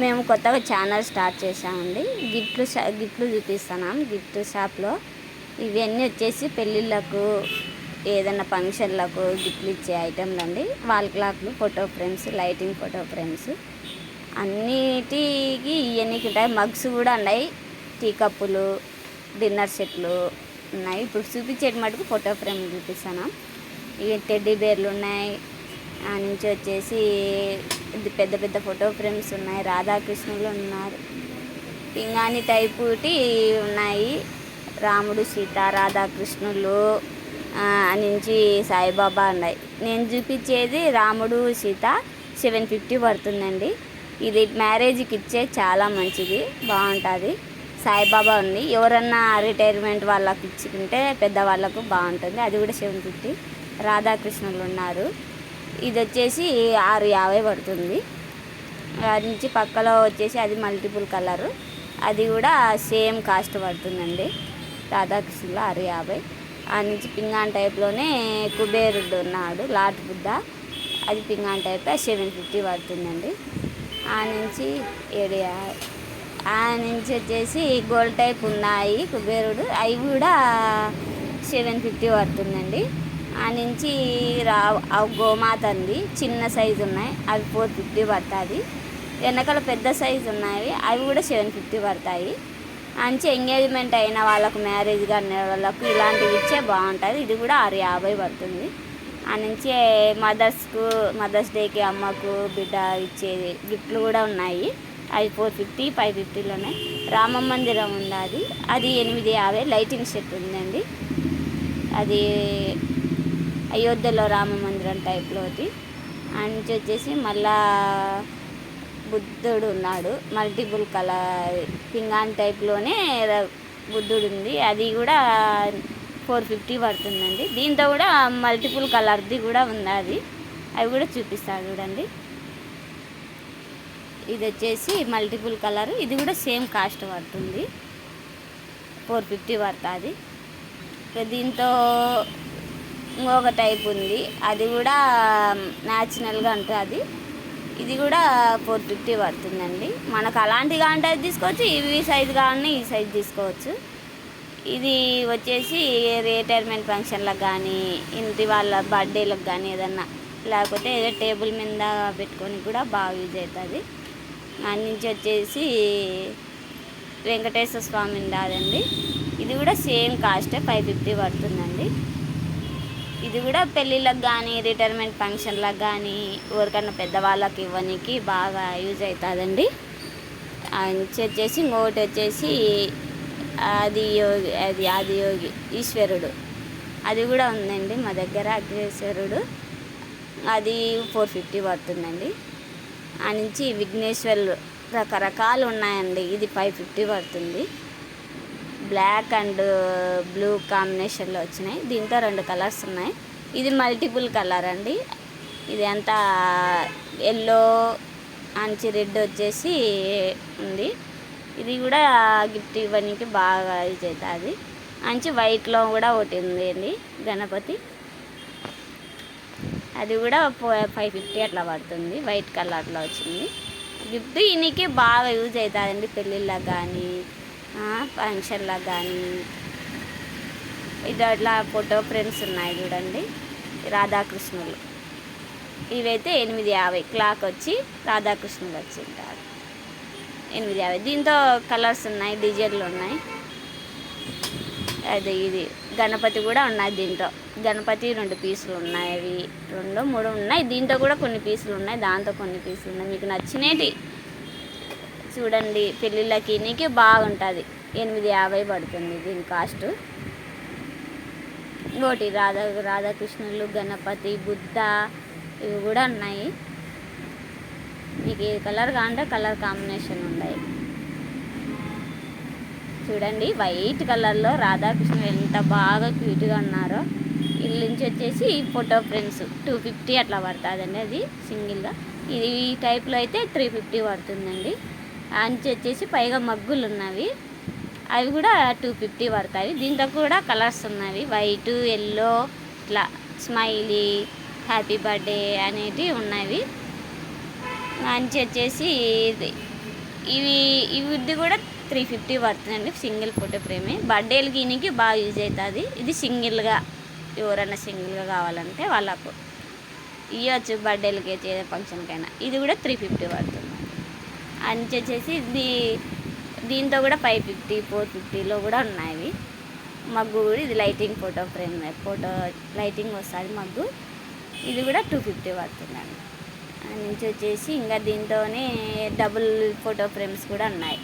మేము కొత్తగా channel start చేసామండి. గిఫ్ట్లు చూపిస్తున్నాం. గిఫ్ట్ షాప్లో ఇవన్నీ వచ్చేసి పెళ్ళిళ్ళకు, ఏదైనా ఫంక్షన్లకు గిఫ్ట్లు ఇచ్చే ఐటెంలు అండి. వాల్ క్లాక్లు, photo frames, lighting photo frames అన్నిటికి ఇవన్నీ ఉంటాయి. మగ్స్ కూడా ఉన్నాయి, టీ కప్పులు, డిన్నర్ సెట్లు ఉన్నాయి. ఇప్పుడు చూపించేటి మటుకు ఫోటో ఫ్రేమ్ చూపిస్తాను. ఇక టెడ్డీ బేర్లు ఉన్నాయి. ఆ నుంచి వచ్చేసి పెద్ద పెద్ద ఫోటో ఫ్రేమ్స్ ఉన్నాయి. రాధాకృష్ణులు ఉన్నారు. పింగాణి టైపుటి ఉన్నాయి. రాముడు, సీత, రాధాకృష్ణులు నుంచి సాయిబాబా ఉన్నాయి. నేను చూపించేది రాముడు, సీత 750 పడుతుందండి. ఇది మ్యారేజ్కి ఇచ్చే చాలా మంచిది, బాగుంటుంది. సాయిబాబా ఉంది. ఎవరన్నా రిటైర్మెంట్ వాళ్ళకి ఇచ్చుకుంటే పెద్దవాళ్ళకు బాగుంటుంది. అది కూడా 750. రాధాకృష్ణులు ఉన్నారు. ఇది వచ్చేసి 650 పడుతుంది. అది నుంచి పక్కలో వచ్చేసి అది మల్టిపుల్ కలరు, అది కూడా సేమ్ కాస్ట్ పడుతుందండి. రాధాకృష్ణులు 650. ఆ నుంచి పింగాన్ టైప్లోనే కుబేరుడు ఉన్నాడు, లాట్ బుద్ధ, అది పింగాన్ టైప్ 750 పడుతుందండి. ఆ నుంచి వచ్చేసి గోల్డ్ టైప్ ఉన్నాయి కుబేరుడు, అవి కూడా 750 పడుతుందండి. ఆ నుంచి గోమాత అంది, చిన్న సైజు ఉన్నాయి, అవి 450 పడుతుంది. వెనకాల పెద్ద సైజు ఉన్నాయి, అవి కూడా 750 పడతాయి. మంచి ఎంగేజ్మెంట్ అయిన వాళ్ళకు, మ్యారేజ్ కానీ వాళ్ళకు ఇలాంటివి ఇచ్చే బాగుంటుంది. ఇది కూడా 650 పడుతుంది. ఆ నుంచి మదర్స్ డేకి అమ్మకు బిడ్డ ఇచ్చేది గిఫ్ట్లు కూడా ఉన్నాయి. అవి 450, 550లోనే. రామ మందిరం ఉంది, అది 850. లైటింగ్ సెట్ ఉందండి, అది అయోధ్యలో రామ మందిరం టైప్లోది. ఆ నుంచి వచ్చేసి మళ్ళా బుద్ధుడు ఉన్నాడు, మల్టిపుల్ కలర్ పింగాన్ టైప్లోనే బుద్ధుడు ఉంది, అది కూడా 450 పడుతుందండి. దీంతో కూడా మల్టిపుల్ కలర్ది కూడా ఉంది, అవి కూడా చూపిస్తాను చూడండి. ఇది వచ్చేసి మల్టిపుల్ కలర్, ఇది కూడా సేమ్ కాస్ట్ పడుతుంది, 450 పడుతుంది. దీంతో ఇంకొక టైప్ ఉంది, అది కూడా న్యాచురల్గా ఉంటుంది, ఇది కూడా 450 పడుతుందండి. మనకు అలాంటిగా అంటే అది తీసుకోవచ్చు, ఇవి సైజు కానీ ఈ సైజు తీసుకోవచ్చు. ఇది వచ్చేసి రిటైర్మెంట్ ఫంక్షన్లకు కానీ, ఇంటి వాళ్ళ బర్త్డేలకు కానీ, ఏదన్నా లేకపోతే ఏదో టేబుల్ మీద పెట్టుకొని కూడా బాగా యూజ్ అవుతుంది. దాని నుంచి వచ్చేసి వెంకటేశ్వర స్వామి ఉందండి, ఇది కూడా సేమ్ కాస్టే 550 పడుతుందండి. ఇది కూడా పెళ్ళిళ్ళకి కానీ, రిటైర్మెంట్ ఫంక్షన్లకు కానీ, ఎవరికన్నా పెద్దవాళ్ళకి ఇవ్వడానికి బాగా యూజ్ అవుతుందండి. వచ్చేసి ఇంకొకటి వచ్చేసి ఆదియోగి ఈశ్వరుడు, అది కూడా ఉందండి మా దగ్గర. అగ్నేశ్వరుడు అది 450 పడుతుందండి. ఆ నుంచి విఘ్నేశ్వరులు రకరకాలు ఉన్నాయండి, ఇది 550 పడుతుంది. బ్లాక్ అండ్ బ్లూ కాంబినేషన్లో వచ్చినాయి. దీంతో 2 కలర్స్ ఉన్నాయి. ఇది మల్టిపుల్ కలర్ అండి, ఇది అంతా ఎల్లో అంచి రెడ్ వచ్చేసి ఉంది. ఇది కూడా గిఫ్ట్ ఇవ్వడానికి బాగా యూజ్ అవుతుంది. మంచి వైట్లో కూడా ఒకటి ఉంది అండి గణపతి, అది కూడా 550 అట్లా పడుతుంది. వైట్ కలర్లో వచ్చింది గిఫ్ట్. ఈయనకి బాగా యూజ్ అవుతుందండి, పెళ్ళిళ్ళకి కానీ ఫంక్షన్లకు కానీ. ఇది అట్లా ఫోటో ఫ్రేమ్స్ ఉన్నాయి చూడండి, రాధాకృష్ణులు, ఇవైతే 850. క్లాక్ వచ్చి రాధాకృష్ణులు వచ్చి ఉంటారు 850. దీంతో కలర్స్ ఉన్నాయి, డిజైన్లు ఉన్నాయి. ఇది గణపతి కూడా ఉన్నాయి. దీంతో గణపతి 2 పీసులు ఉన్నాయి, అవి 2, 3 ఉన్నాయి. దీంతో కూడా కొన్ని పీసులు ఉన్నాయి, దాంతో కొన్ని పీసులు ఉన్నాయి. మీకు నచ్చినవి చూడండి, పెళ్ళిళ్ళకి నీకు బాగుంటుంది. 850 పడుతుంది దీని కాస్ట్. ఇంకోటి రాధాకృష్ణులు, గణపతి, బుద్ధ, ఇవి కూడా ఉన్నాయి. మీకు ఏ కలర్ కావాలంటే కలర్ కాంబినేషన్ ఉన్నాయి. చూడండి, వైట్ కలర్లో రాధాకృష్ణులు ఎంత బాగా క్యూట్గా ఉన్నారో. ఇల్లు నుంచి వచ్చేసి ఫోటో ఫ్రేమ్స్ 250 అట్లా పడుతుందండి, అది సింగిల్గా. ఇది ఈ టైప్లో అయితే 350 పడుతుందండి. అంచి వచ్చేసి పైగా మగ్గులు ఉన్నవి, అవి కూడా 250 పడతాయి. దీంతో కూడా కలర్స్ ఉన్నవి, వైట్, ఎల్లో, ఇట్లా స్మైలీ, హ్యాపీ బర్త్డే అనేటివి ఉన్నవి. అంచి వచ్చేసి ఇది కూడా 350 పడుతుందండి. Single photo ఫ్రేమే. బర్త్డేలకి ఈయనకి బాగా యూజ్ అవుతుంది. ఇది సింగిల్గా ఎవరైనా సింగిల్గా కావాలంటే వాళ్ళకు ఇవ్వచ్చు, బర్త్డేలకి ఏ ఫంక్షన్కైనా. ఇది కూడా 350 పడుతుంది. అని వచ్చేసి దీంతో కూడా 550, 450లో కూడా ఉన్నాయి. మగ్గు కూడా ఇది lighting photo frame, photo lighting వస్తుంది మగ్గు. ఇది కూడా 250 పడుతుందండి. నుంచి వచ్చేసి ఇంకా దీంతోనే డబుల్ ఫోటో ఫ్రేమ్స్ కూడా ఉన్నాయి.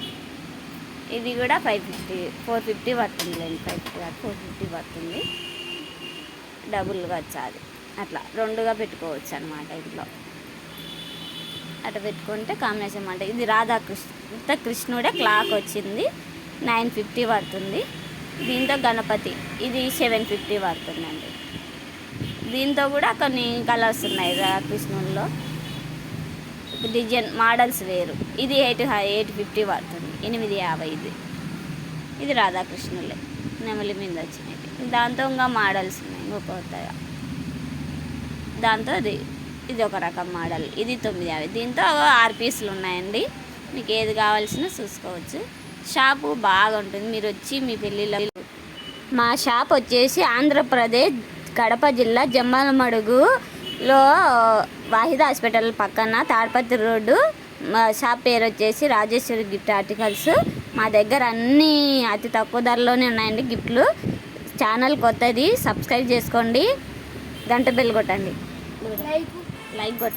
ఇది కూడా 550, 450 పడుతుంది లేండి. 550 కాదు 450 పడుతుంది. డబుల్గా వచ్చాది. అట్లా రెండుగా పెట్టుకోవచ్చు అనమాట. ఇంట్లో అట్లా పెట్టుకుంటే కాంబినేషన్ అనమాట. ఇది కృష్ణుడే క్లాక్ వచ్చింది, 950 పడుతుంది. దీంతో గణపతి ఇది 750 పడుతుందండి. దీంతో కూడా కొన్ని కలర్స్ ఉన్నాయి కృష్ణుల్లో, డిజైన్ మోడల్స్ వేరు. ఇది 850 పడుతుంది, 850. ఇది రాధాకృష్ణులే నెమలి మీద వచ్చినాయి. దాంతో ఇంకా మోడల్స్ ఉన్నాయి ఇంకొకగా. దాంతో ఇది ఒక రకం మోడల్, ఇది 950. దీంతో 6 పీసులు ఉన్నాయండి. మీకు ఏది కావాల్సిన చూసుకోవచ్చు. షాపు బాగుంటుంది. మీరు వచ్చి మీ పెళ్ళిళ్ళ. మా షాప్ వచ్చేసి ఆంధ్రప్రదేశ్ కడప జిల్లా జమ్మలమడుగులో వాహిద్ హాస్పిటల్ పక్కన తాడిపత్రి రోడ్డు. మా షాప్ పేరు వచ్చేసి రాజేశ్వరి గిఫ్ట్ ఆర్టికల్స్. మా దగ్గర అన్నీ అతి తక్కువ ధరలోనే ఉన్నాయండి గిఫ్ట్లు. ఛానల్ కొత్తది, సబ్స్క్రైబ్ చేసుకోండి, గంట బెల్ కొట్టండి, లైక్ కొట్టండి.